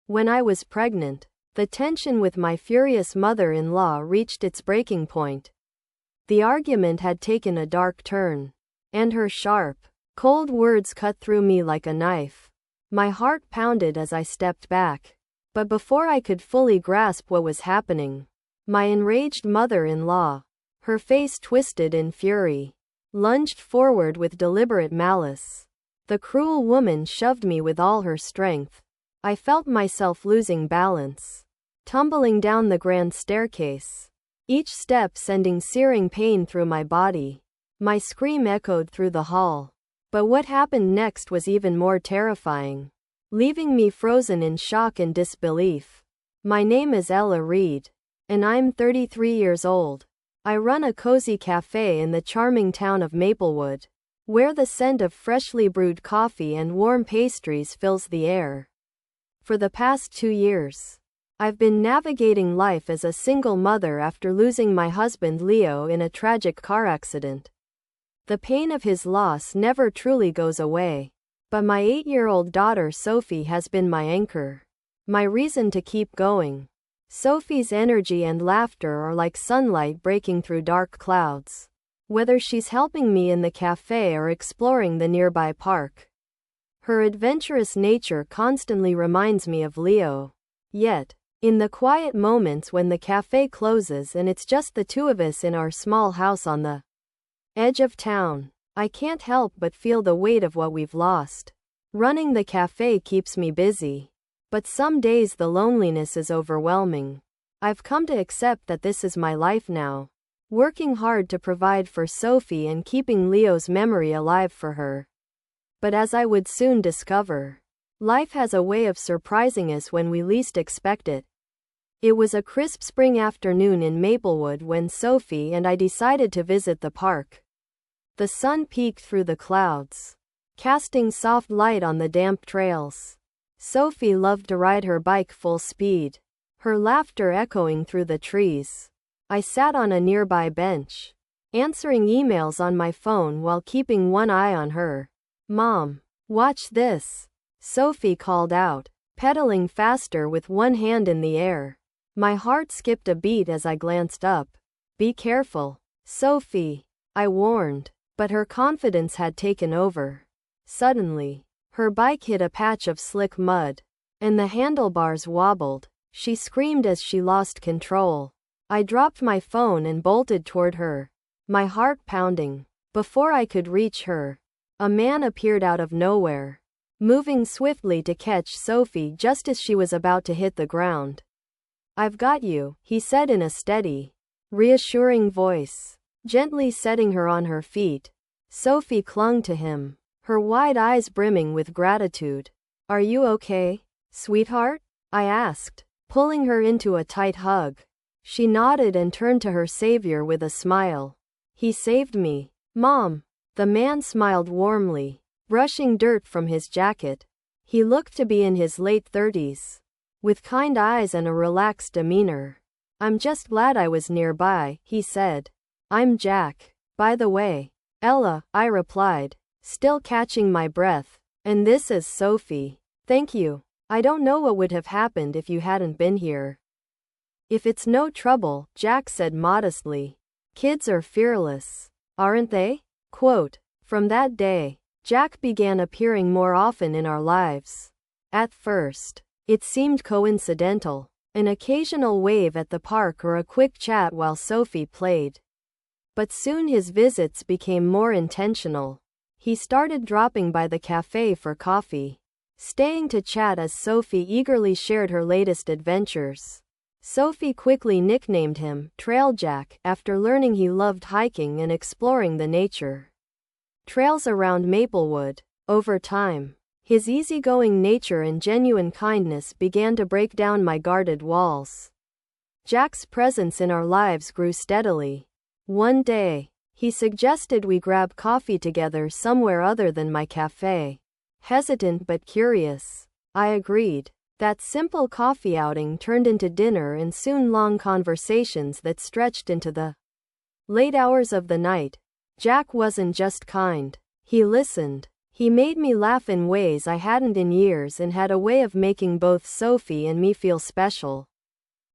When I was pregnant, the tension with my furious mother-in-law reached its breaking point. The argument had taken a dark turn, and her sharp, cold words cut through me like a knife. My heart pounded as I stepped back. But before I could fully grasp what was happening, my enraged mother-in-law, her face twisted in fury, lunged forward with deliberate malice. The cruel woman shoved me with all her strength. I felt myself losing balance, tumbling down the grand staircase, each step sending searing pain through my body. My scream echoed through the hall. But what happened next was even more terrifying, leaving me frozen in shock and disbelief. My name is Ella Reed, and I'm 33 years old. I run a cozy cafe in the charming town of Maplewood, where the scent of freshly brewed coffee and warm pastries fills the air. For the past 2 years, I've been navigating life as a single mother after losing my husband Leo in a tragic car accident. The pain of his loss never truly goes away, but my 8-year-old daughter Sophie has been my anchor, my reason to keep going. Sophie's energy and laughter are like sunlight breaking through dark clouds, whether she's helping me in the cafe or exploring the nearby park. Her adventurous nature constantly reminds me of Leo. Yet, in the quiet moments when the cafe closes and it's just the two of us in our small house on the edge of town, I can't help but feel the weight of what we've lost. Running the cafe keeps me busy, but some days the loneliness is overwhelming. I've come to accept that this is my life now, working hard to provide for Sophie and keeping Leo's memory alive for her. But as I would soon discover, life has a way of surprising us when we least expect it. It was a crisp spring afternoon in Maplewood when Sophie and I decided to visit the park. The sun peeked through the clouds, casting soft light on the damp trails. Sophie loved to ride her bike full speed, her laughter echoing through the trees. I sat on a nearby bench, answering emails on my phone while keeping one eye on her. "Mom, watch this," Sophie called out, pedaling faster with one hand in the air. My heart skipped a beat as I glanced up. "Be careful, Sophie," I warned. But her confidence had taken over. Suddenly, her bike hit a patch of slick mud, and the handlebars wobbled. She screamed as she lost control. I dropped my phone and bolted toward her, my heart pounding. Before I could reach her, a man appeared out of nowhere, moving swiftly to catch Sophie just as she was about to hit the ground. "I've got you," he said in a steady, reassuring voice, gently setting her on her feet. Sophie clung to him, her wide eyes brimming with gratitude. "Are you okay, sweetheart?" I asked, pulling her into a tight hug. She nodded and turned to her savior with a smile. "He saved me, Mom." The man smiled warmly, brushing dirt from his jacket. He looked to be in his late 30s, with kind eyes and a relaxed demeanor. "I'm just glad I was nearby," he said. "I'm Jack, by the way." "Ella," I replied, still catching my breath. "And this is Sophie." "Thank you. I don't know what would have happened if you hadn't been here." "If it's no trouble," Jack said modestly. "Kids are fearless, aren't they?" Quote. From that day, Jack began appearing more often in our lives. At first, it seemed coincidental, an occasional wave at the park or a quick chat while Sophie played. But soon his visits became more intentional. He started dropping by the cafe for coffee, staying to chat as Sophie eagerly shared her latest adventures. Sophie quickly nicknamed him Trail Jack after learning he loved hiking and exploring the nature trails around Maplewood. Over time, his easygoing nature and genuine kindness began to break down my guarded walls. Jack's presence in our lives grew steadily. One day, he suggested we grab coffee together somewhere other than my cafe. Hesitant but curious, I agreed. That simple coffee outing turned into dinner and soon long conversations that stretched into the late hours of the night. Jack wasn't just kind. He listened. He made me laugh in ways I hadn't in years and had a way of making both Sophie and me feel special.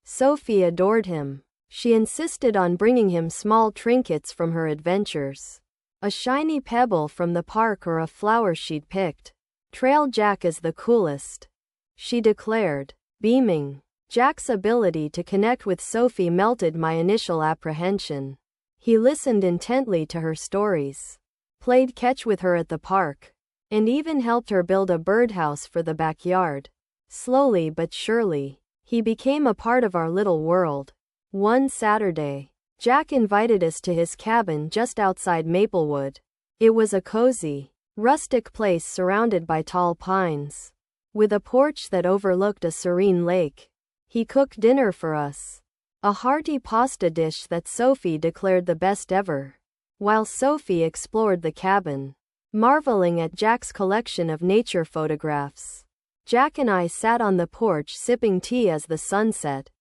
Sophie adored him. She insisted on bringing him small trinkets from her adventures. A shiny pebble from the park or a flower she'd picked. "Trail Jack is the coolest," she declared, beaming. Jack's ability to connect with Sophie melted my initial apprehension. He listened intently to her stories, played catch with her at the park, and even helped her build a birdhouse for the backyard. Slowly but surely, he became a part of our little world. One Saturday, Jack invited us to his cabin just outside Maplewood. It was a cozy, rustic place surrounded by tall pines, with a porch that overlooked a serene lake. He cooked dinner for us, a hearty pasta dish that Sophie declared the best ever, while Sophie explored the cabin, marveling at Jack's collection of nature photographs. Jack and I sat on the porch sipping tea as the sun set.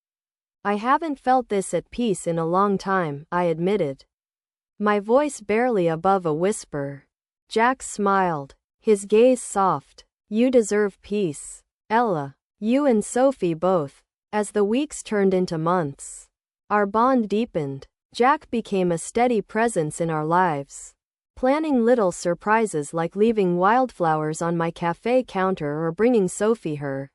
"I haven't felt this at peace in a long time," I admitted, my voice barely above a whisper. Jack smiled, his gaze soft. "You deserve peace, Ella. You and Sophie both." As the weeks turned into months, our bond deepened. Jack became a steady presence in our lives, planning little surprises like leaving wildflowers on my cafe counter or bringing Sophie her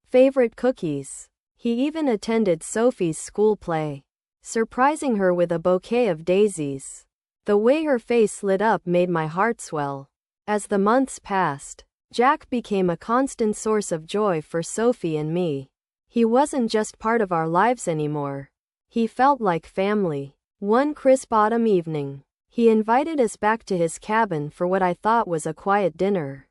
favorite cookies. He even attended Sophie's school play, surprising her with a bouquet of daisies. The way her face lit up made my heart swell. As the months passed, Jack became a constant source of joy for Sophie and me. He wasn't just part of our lives anymore. He felt like family. One crisp autumn evening, he invited us back to his cabin for what I thought was a quiet dinner.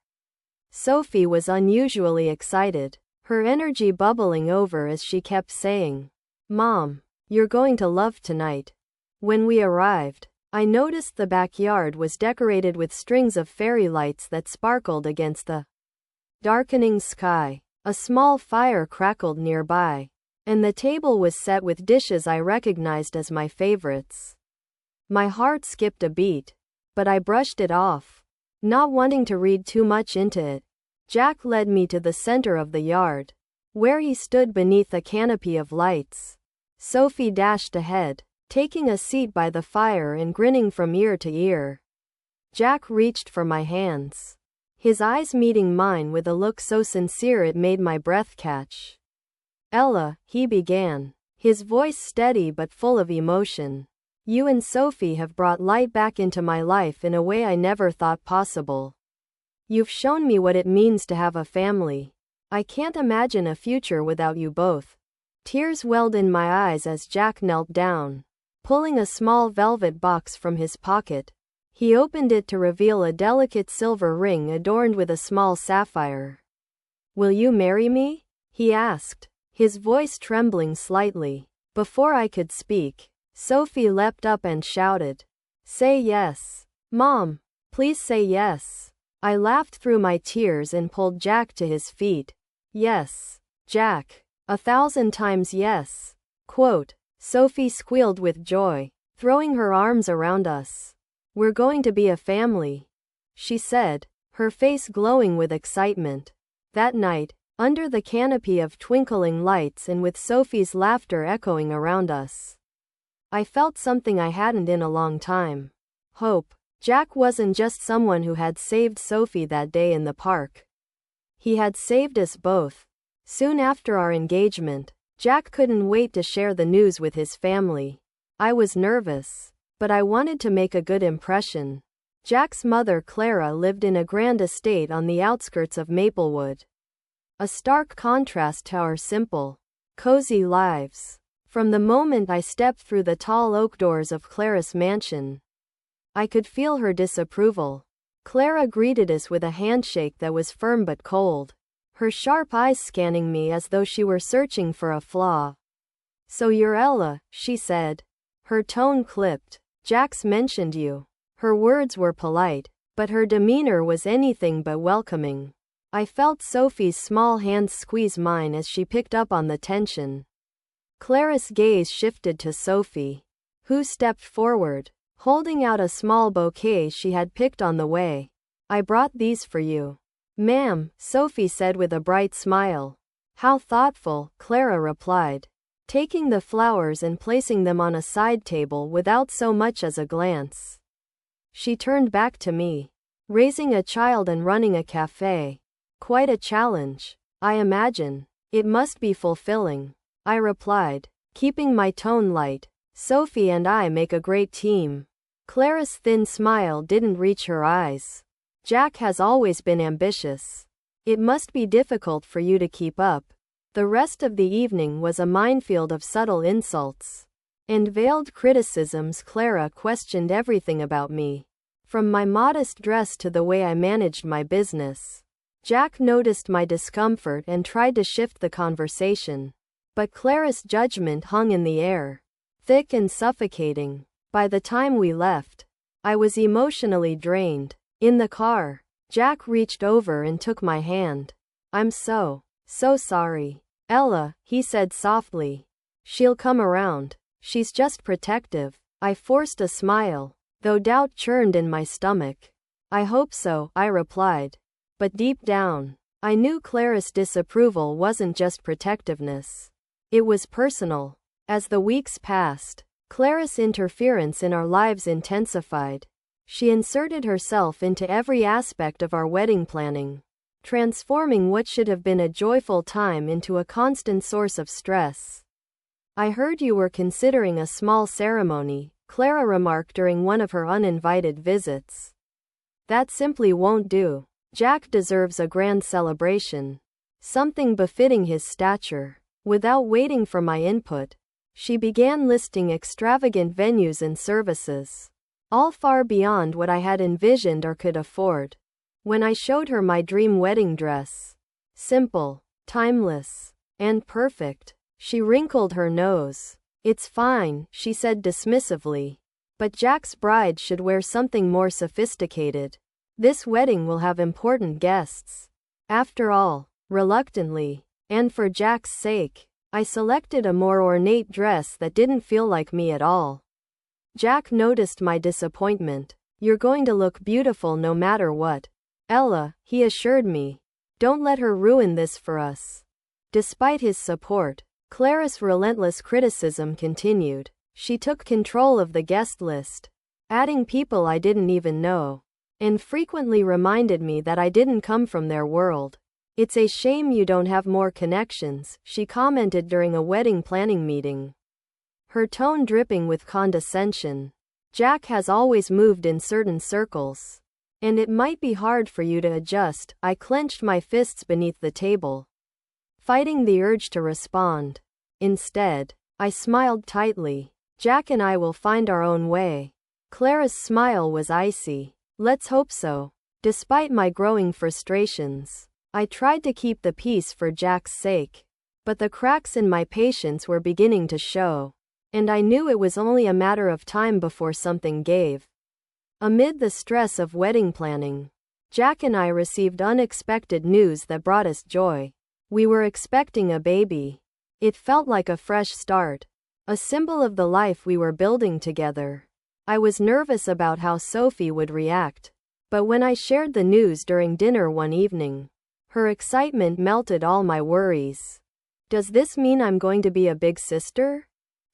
Sophie was unusually excited, her energy bubbling over as she kept saying, "Mom, you're going to love tonight." When we arrived, I noticed the backyard was decorated with strings of fairy lights that sparkled against the darkening sky. A small fire crackled nearby, and the table was set with dishes I recognized as my favorites. My heart skipped a beat, but I brushed it off, not wanting to read too much into it. Jack led me to the center of the yard, where he stood beneath a canopy of lights. Sophie dashed ahead, taking a seat by the fire and grinning from ear to ear. Jack reached for my hands, his eyes meeting mine with a look so sincere it made my breath catch. "Ella," he began, his voice steady but full of emotion, "you and Sophie have brought light back into my life in a way I never thought possible. You've shown me what it means to have a family. I can't imagine a future without you both." Tears welled in my eyes as Jack knelt down, pulling a small velvet box from his pocket. He opened it to reveal a delicate silver ring adorned with a small sapphire. "Will you marry me?" he asked, his voice trembling slightly. Before I could speak, Sophie leapt up and shouted, "Say yes. Mom, please say yes." I laughed through my tears and pulled Jack to his feet. "Yes, Jack. 1,000 times yes." Quote. Sophie squealed with joy, throwing her arms around us. "We're going to be a family," she said, her face glowing with excitement. That night, under the canopy of twinkling lights and with Sophie's laughter echoing around us, I felt something I hadn't in a long time. Hope. Jack wasn't just someone who had saved Sophie that day in the park. He had saved us both. Soon after our engagement, Jack couldn't wait to share the news with his family. I was nervous, but I wanted to make a good impression. Jack's mother, Clara, lived in a grand estate on the outskirts of Maplewood, a stark contrast to our simple, cozy lives. From the moment I stepped through the tall oak doors of Clara's mansion, I could feel her disapproval. Clara greeted us with a handshake that was firm but cold, her sharp eyes scanning me as though she were searching for a flaw. "So you're Ella," she said, her tone clipped. "Jack's mentioned you." Her words were polite, but her demeanor was anything but welcoming. I felt Sophie's small hands squeeze mine as she picked up on the tension. Clara's gaze shifted to Sophie, who stepped forward, holding out a small bouquet she had picked on the way. I brought these for you. Ma'am, Sophie said with a bright smile. How thoughtful, Clara replied, taking the flowers and placing them on a side table without so much as a glance. She turned back to me. Raising a child and running a cafe. Quite a challenge, I imagine. It must be fulfilling, I replied, keeping my tone light. Sophie and I make a great team. Clara's thin smile didn't reach her eyes. Jack has always been ambitious. It must be difficult for you to keep up. The rest of the evening was a minefield of subtle insults and veiled criticisms. Clara questioned everything about me, from my modest dress to the way I managed my business. Jack noticed my discomfort and tried to shift the conversation, but Clara's judgment hung in the air, thick and suffocating. By the time we left, I was emotionally drained. In the car, Jack reached over and took my hand. I'm so sorry, Ella, he said softly. She'll come around. She's just protective. I forced a smile, though doubt churned in my stomach. I hope so, I replied. But deep down, I knew Clara's disapproval wasn't just protectiveness. It was personal. As the weeks passed, Clara's interference in our lives intensified. She inserted herself into every aspect of our wedding planning, transforming what should have been a joyful time into a constant source of stress. I heard you were considering a small ceremony, Clara remarked during one of her uninvited visits. That simply won't do. Jack deserves a grand celebration, something befitting his stature. Without waiting for my input, she began listing extravagant venues and services, all far beyond what I had envisioned or could afford. When I showed her my dream wedding dress, simple, timeless, and perfect, she wrinkled her nose. It's fine, she said dismissively, but Jack's bride should wear something more sophisticated. This wedding will have important guests. After all, reluctantly, and for Jack's sake, I selected a more ornate dress that didn't feel like me at all. Jack noticed my disappointment. You're going to look beautiful no matter what, Ella, he assured me. Don't let her ruin this for us. Despite his support, Clara's relentless criticism continued. She took control of the guest list, adding people I didn't even know, and frequently reminded me that I didn't come from their world. It's a shame you don't have more connections, she commented during a wedding planning meeting, her tone dripping with condescension. Jack has always moved in certain circles, and it might be hard for you to adjust. I clenched my fists beneath the table, fighting the urge to respond. Instead, I smiled tightly. Jack and I will find our own way. Clara's smile was icy. Let's hope so. Despite my growing frustrations, I tried to keep the peace for Jack's sake, but the cracks in my patience were beginning to show, and I knew it was only a matter of time before something gave. Amid the stress of wedding planning, Jack and I received unexpected news that brought us joy. We were expecting a baby. It felt like a fresh start, a symbol of the life we were building together. I was nervous about how Sophie would react, but when I shared the news during dinner one evening, her excitement melted all my worries. Does this mean I'm going to be a big sister?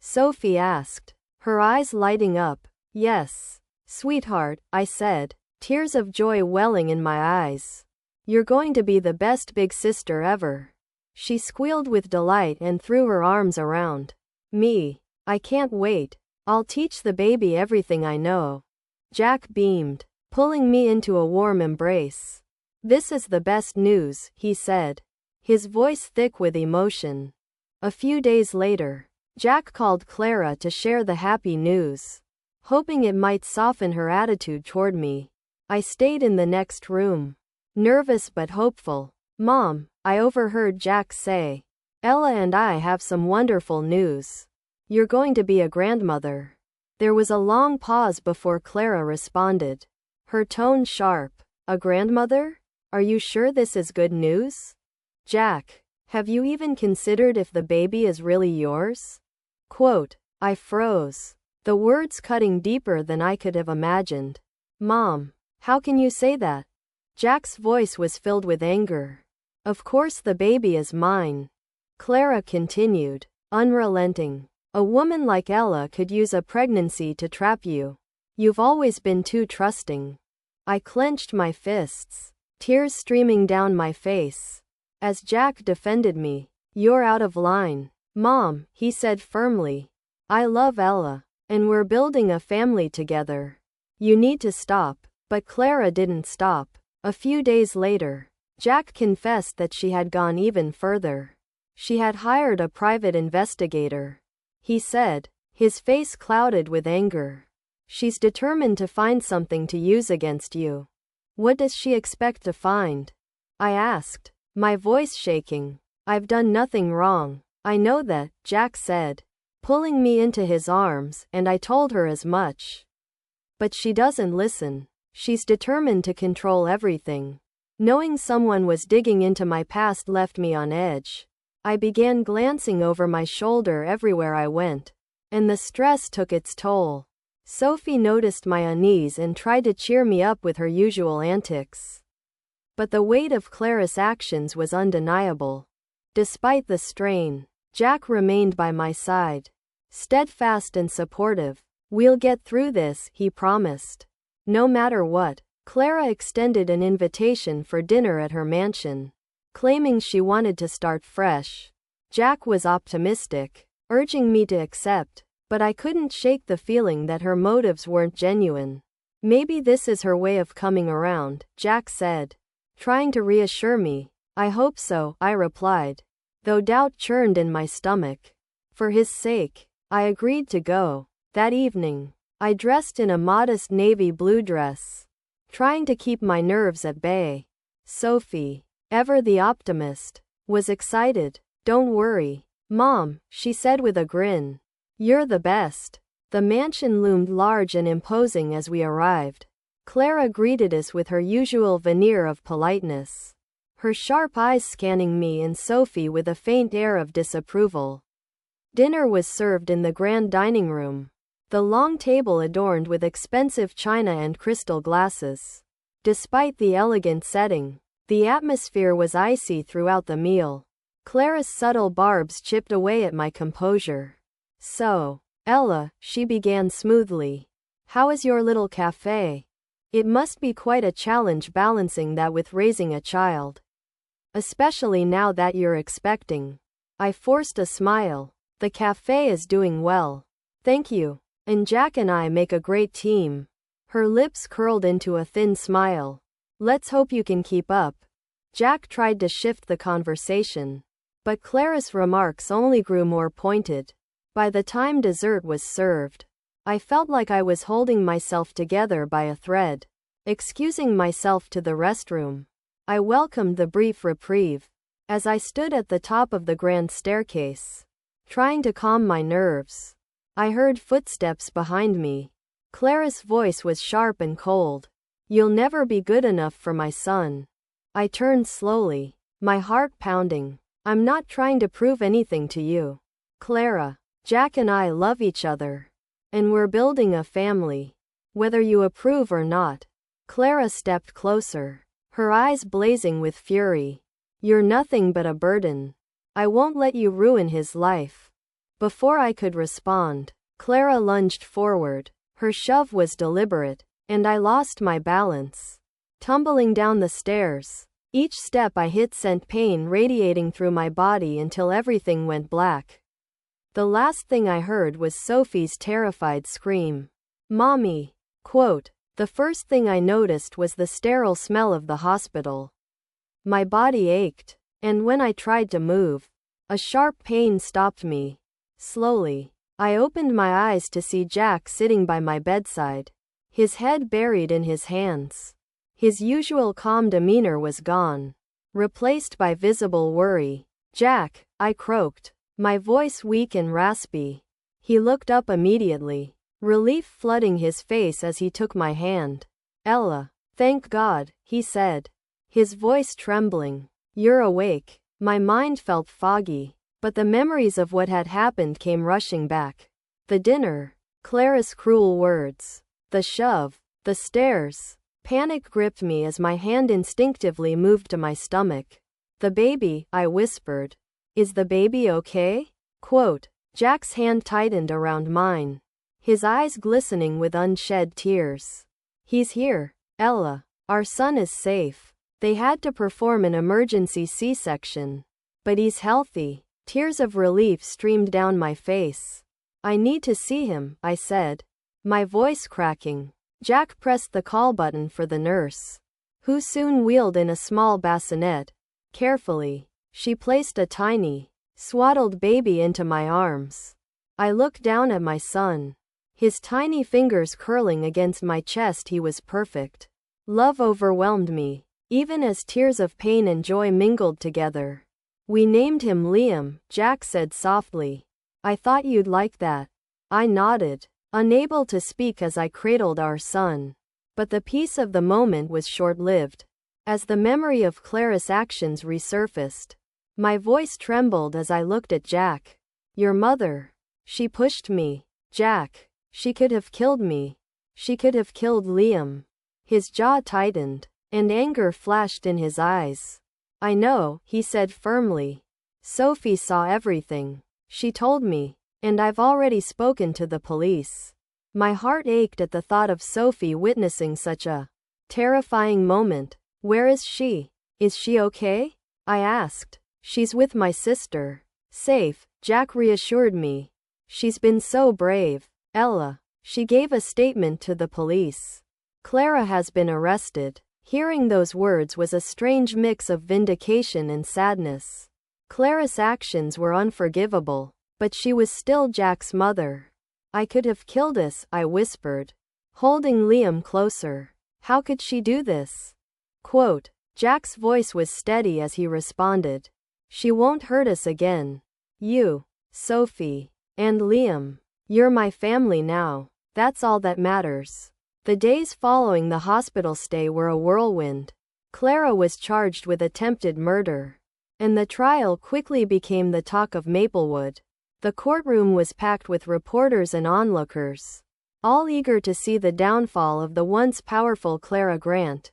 Sophie asked, her eyes lighting up. Yes, sweetheart, I said, tears of joy welling in my eyes. You're going to be the best big sister ever. She squealed with delight and threw her arms around me. I can't wait. I'll teach the baby everything I know. Jack beamed, pulling me into a warm embrace. This is the best news, he said, his voice thick with emotion. A few days later, Jack called Clara to share the happy news, hoping it might soften her attitude toward me. I stayed in the next room, nervous but hopeful. Mom, I overheard Jack say, Ella and I have some wonderful news. You're going to be a grandmother. There was a long pause before Clara responded, her tone sharp. A grandmother? Are you sure this is good news? Jack, have you even considered if the baby is really yours? Quote, I froze, the words cutting deeper than I could have imagined. Mom, how can you say that? Jack's voice was filled with anger. Of course the baby is mine. Clara continued, unrelenting. A woman like Ella could use a pregnancy to trap you. You've always been too trusting. I clenched my fists, tears streaming down my face. As Jack defended me, you're out of line. Mom, he said firmly. I love Ella, and we're building a family together. You need to stop. But Clara didn't stop. A few days later, Jack confessed that she had gone even further. She had hired a private investigator. He said, his face clouded with anger. She's determined to find something to use against you. What does she expect to find? I asked, my voice shaking. I've done nothing wrong. I know that, Jack said, pulling me into his arms, and I told her as much. But she doesn't listen. She's determined to control everything. Knowing someone was digging into my past left me on edge. I began glancing over my shoulder everywhere I went, and the stress took its toll. Sophie noticed my unease and tried to cheer me up with her usual antics. But the weight of Clara's actions was undeniable. Despite the strain, Jack remained by my side, steadfast and supportive. We'll get through this, he promised. No matter what. Clara extended an invitation for dinner at her mansion, claiming she wanted to start fresh. Jack was optimistic, urging me to accept, but I couldn't shake the feeling that her motives weren't genuine. Maybe this is her way of coming around, Jack said, trying to reassure me. I hope so, I replied, though doubt churned in my stomach. For his sake, I agreed to go. That evening, I dressed in a modest navy blue dress, trying to keep my nerves at bay. Sophie, ever the optimist, was excited. Don't worry, Mom, she said with a grin. You're the best. The mansion loomed large and imposing as we arrived. Clara greeted us with her usual veneer of politeness, her sharp eyes scanning me and Sophie with a faint air of disapproval. Dinner was served in the grand dining room, the long table adorned with expensive china and crystal glasses. Despite the elegant setting, the atmosphere was icy throughout the meal. Clara's subtle barbs chipped away at my composure. So, Ella, she began smoothly. How is your little cafe? It must be quite a challenge balancing that with raising a child. Especially now that you're expecting. I forced a smile. The cafe is doing well. Thank you. And Jack and I make a great team. Her lips curled into a thin smile. Let's hope you can keep up. Jack tried to shift the conversation, but Clara's remarks only grew more pointed. By the time dessert was served, I felt like I was holding myself together by a thread. Excusing myself to the restroom, I welcomed the brief reprieve. As I stood at the top of the grand staircase, trying to calm my nerves, I heard footsteps behind me. Clara's voice was sharp and cold. You'll never be good enough for my son. I turned slowly, my heart pounding. I'm not trying to prove anything to you, Clara. Jack and I love each other, and we're building a family, whether you approve or not. Clara stepped closer, her eyes blazing with fury. You're nothing but a burden. I won't let you ruin his life. Before I could respond, Clara lunged forward. Her shove was deliberate, and I lost my balance, tumbling down the stairs. Each step I hit sent pain radiating through my body until everything went black. The last thing I heard was Sophie's terrified scream. Mommy! Quote, the first thing I noticed was the sterile smell of the hospital. My body ached, and when I tried to move, a sharp pain stopped me. Slowly, I opened my eyes to see Jack sitting by my bedside, his head buried in his hands. His usual calm demeanor was gone, replaced by visible worry. Jack, I croaked, my voice weak and raspy. He looked up immediately, relief flooding his face as he took my hand. Ella, thank God, he said, his voice trembling. You're awake. My mind felt foggy, but the memories of what had happened came rushing back. The dinner, Clara's cruel words, the shove, the stares, Panic gripped me as my hand instinctively moved to my stomach. The baby, I whispered. Is the baby okay? Quote. Jack's hand tightened around mine, his eyes glistening with unshed tears. He's here, Ella. Our son is safe. They had to perform an emergency C-section. But he's healthy. Tears of relief streamed down my face. I need to see him, I said, my voice cracking. Jack pressed the call button for the nurse, who soon wheeled in a small bassinet. Carefully, she placed a tiny, swaddled baby into my arms. I looked down at my son, his tiny fingers curling against my chest. He was perfect. Love overwhelmed me, even as tears of pain and joy mingled together. We named him Liam, Jack said softly. I thought you'd like that. I nodded, unable to speak as I cradled our son. But the peace of the moment was short-lived. As the memory of Clara's actions resurfaced, my voice trembled as I looked at Jack. Your mother. She pushed me. Jack. She could have killed me. She could have killed Liam. His jaw tightened, and anger flashed in his eyes. I know, he said firmly. Sophie saw everything. She told me, and I've already spoken to the police. My heart ached at the thought of Sophie witnessing such a terrifying moment. Where is she? Is she okay? I asked. She's with my sister. Safe, Jack reassured me. She's been so brave, Ella. She gave a statement to the police. Clara has been arrested. Hearing those words was a strange mix of vindication and sadness. Clara's actions were unforgivable, but she was still Jack's mother. I could have killed us, I whispered, holding Liam closer. How could she do this? Quote. Jack's voice was steady as he responded. She won't hurt us again. You, Sophie, and Liam. You're my family now. That's all that matters. The days following the hospital stay were a whirlwind. Clara was charged with attempted murder, and the trial quickly became the talk of Maplewood. The courtroom was packed with reporters and onlookers, all eager to see the downfall of the once powerful Clara Grant.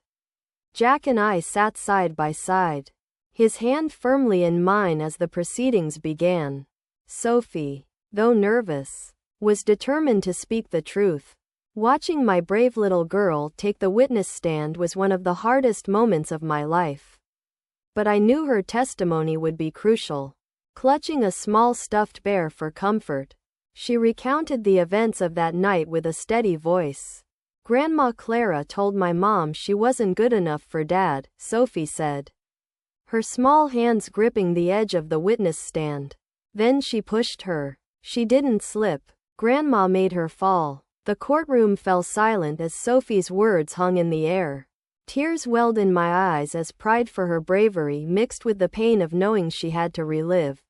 Jack and I sat side by side, his hand firmly in mine as the proceedings began. Sophie, though nervous, was determined to speak the truth. Watching my brave little girl take the witness stand was one of the hardest moments of my life. But I knew her testimony would be crucial. Clutching a small stuffed bear for comfort, she recounted the events of that night with a steady voice. Grandma Clara told my mom she wasn't good enough for Dad, Sophie said, her small hands gripping the edge of the witness stand. Then she pushed her. She didn't slip. Grandma made her fall. The courtroom fell silent as Sophie's words hung in the air. Tears welled in my eyes as pride for her bravery mixed with the pain of knowing she had to relive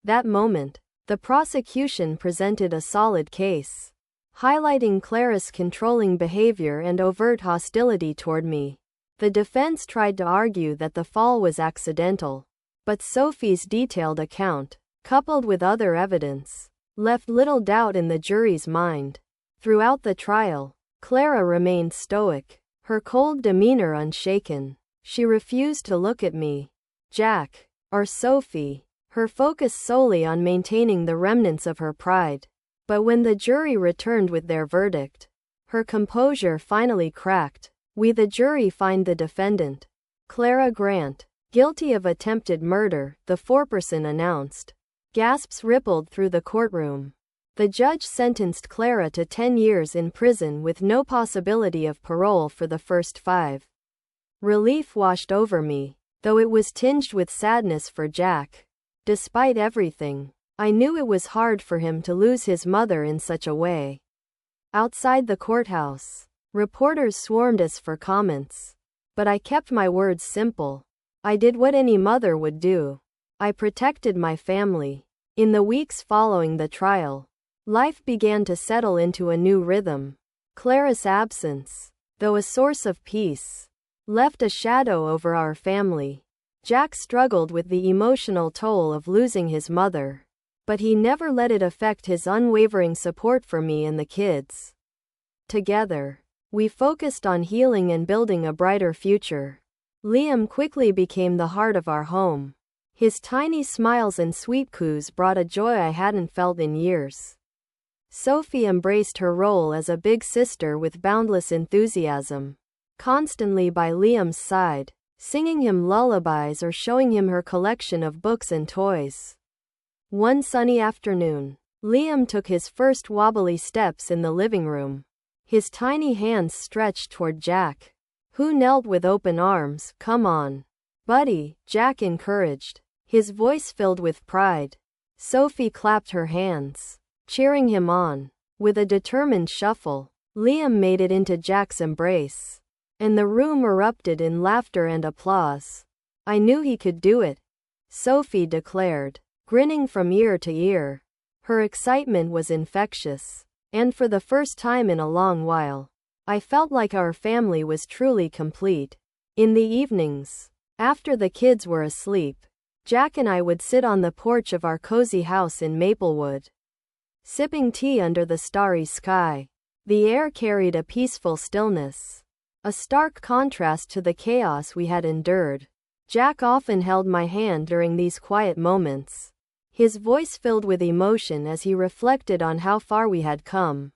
that moment. The prosecution presented a solid case, highlighting Clara's controlling behavior and overt hostility toward me. The defense tried to argue that the fall was accidental, but Sophie's detailed account, coupled with other evidence, left little doubt in the jury's mind. Throughout the trial, Clara remained stoic, her cold demeanor unshaken. She refused to look at me, Jack, or Sophie, her focus solely on maintaining the remnants of her pride. But when the jury returned with their verdict, her composure finally cracked. We the jury find the defendant, Clara Grant, guilty of attempted murder, the foreperson announced. Gasps rippled through the courtroom. The judge sentenced Clara to 10 years in prison with no possibility of parole for the first 5. Relief washed over me, though it was tinged with sadness for Jack. Despite everything, I knew it was hard for him to lose his mother in such a way. Outside the courthouse, reporters swarmed us for comments. But I kept my words simple. I did what any mother would do. I protected my family. In the weeks following the trial, life began to settle into a new rhythm. Clara's absence, though a source of peace, left a shadow over our family. Jack struggled with the emotional toll of losing his mother, but he never let it affect his unwavering support for me and the kids. Together, We focused on healing and building a brighter future. Liam quickly became the heart of our home. His tiny smiles and sweet coos brought a joy I hadn't felt in years. Sophie embraced her role as a big sister with boundless enthusiasm, constantly by Liam's side, singing him lullabies or showing him her collection of books and toys. One sunny afternoon, Liam took his first wobbly steps in the living room. His tiny hands stretched toward Jack, who knelt with open arms. "Come on, buddy," Jack encouraged, his voice filled with pride. Sophie clapped her hands, cheering him on. With a determined shuffle, Liam made it into Jack's embrace, and the room erupted in laughter and applause. "I knew he could do it," Sophie declared, grinning from ear to ear. Her excitement was infectious, and for the first time in a long while, I felt like our family was truly complete. In the evenings, after the kids were asleep, Jack and I would sit on the porch of our cozy house in Maplewood, sipping tea under the starry sky. The air carried a peaceful stillness, a stark contrast to the chaos we had endured. Jack often held my hand during these quiet moments, his voice filled with emotion as he reflected on how far we had come.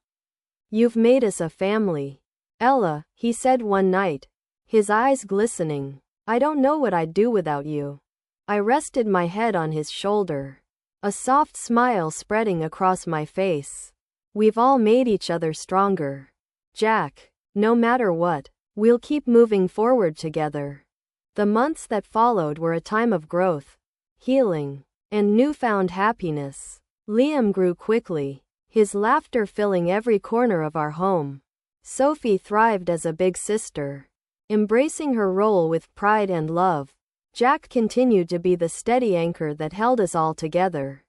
"You've made us a family, Ella," he said one night, his eyes glistening. "I don't know what I'd do without you." I rested my head on his shoulder, a soft smile spreading across my face. "We've all made each other stronger, Jack. No matter what, we'll keep moving forward together." The months that followed were a time of growth, healing, and newfound happiness. Liam grew quickly, his laughter filling every corner of our home. Sophie thrived as a big sister, embracing her role with pride and love. Jack continued to be the steady anchor that held us all together.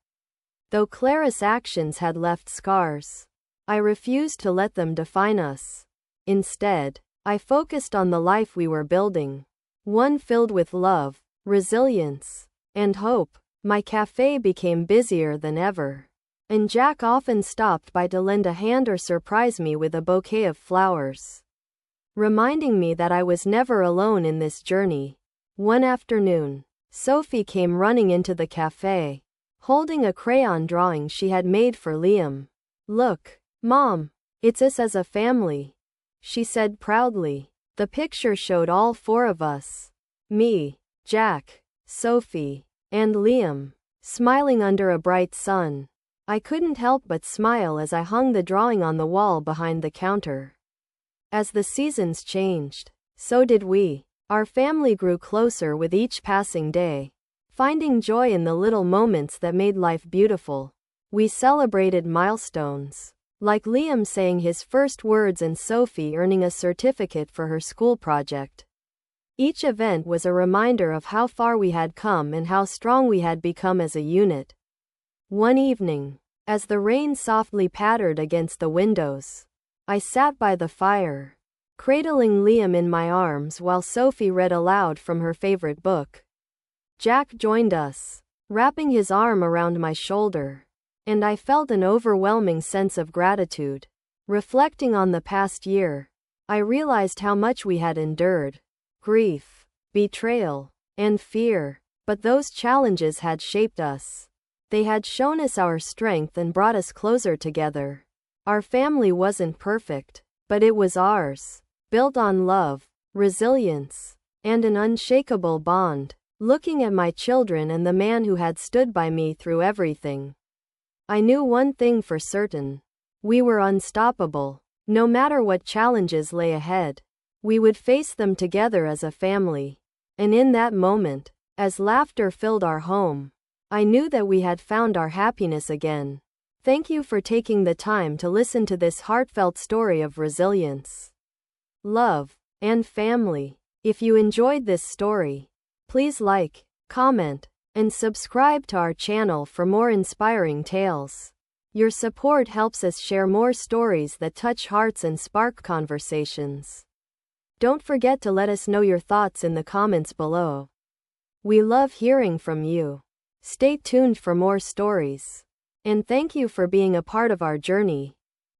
Though Clara's actions had left scars, I refused to let them define us. Instead, I focused on the life we were building, one filled with love, resilience, and hope. My cafe became busier than ever, and Jack often stopped by to lend a hand or surprise me with a bouquet of flowers, reminding me that I was never alone in this journey. One afternoon, Sophie came running into the cafe, holding a crayon drawing she had made for Liam. "Look, Mom, it's us as a family," she said proudly. The picture showed all four of us, me, Jack, Sophie, and Liam, smiling under a bright sun. I couldn't help but smile as I hung the drawing on the wall behind the counter. As the seasons changed, so did we. Our family grew closer with each passing day, finding joy in the little moments that made life beautiful. We celebrated milestones, like Liam saying his first words and Sophie earning a certificate for her school project. Each event was a reminder of how far we had come and how strong we had become as a unit. One evening, as the rain softly pattered against the windows, I sat by the fire, cradling Liam in my arms while Sophie read aloud from her favorite book. Jack joined us, wrapping his arm around my shoulder, and I felt an overwhelming sense of gratitude. Reflecting on the past year, I realized how much we had endured. Grief, betrayal, and fear, but those challenges had shaped us. They had shown us our strength and brought us closer together. Our family wasn't perfect, but it was ours, built on love, resilience, and an unshakable bond. Looking at my children and the man who had stood by me through everything, I knew one thing for certain. We were unstoppable. No matter what challenges lay ahead, we would face them together as a family. And in that moment, as laughter filled our home, I knew that we had found our happiness again. Thank you for taking the time to listen to this heartfelt story of resilience, love, and family. If you enjoyed this story, please like, comment, and subscribe to our channel for more inspiring tales. Your support helps us share more stories that touch hearts and spark conversations. Don't forget to let us know your thoughts in the comments below. We love hearing from you. Stay tuned for more stories. And thank you for being a part of our journey.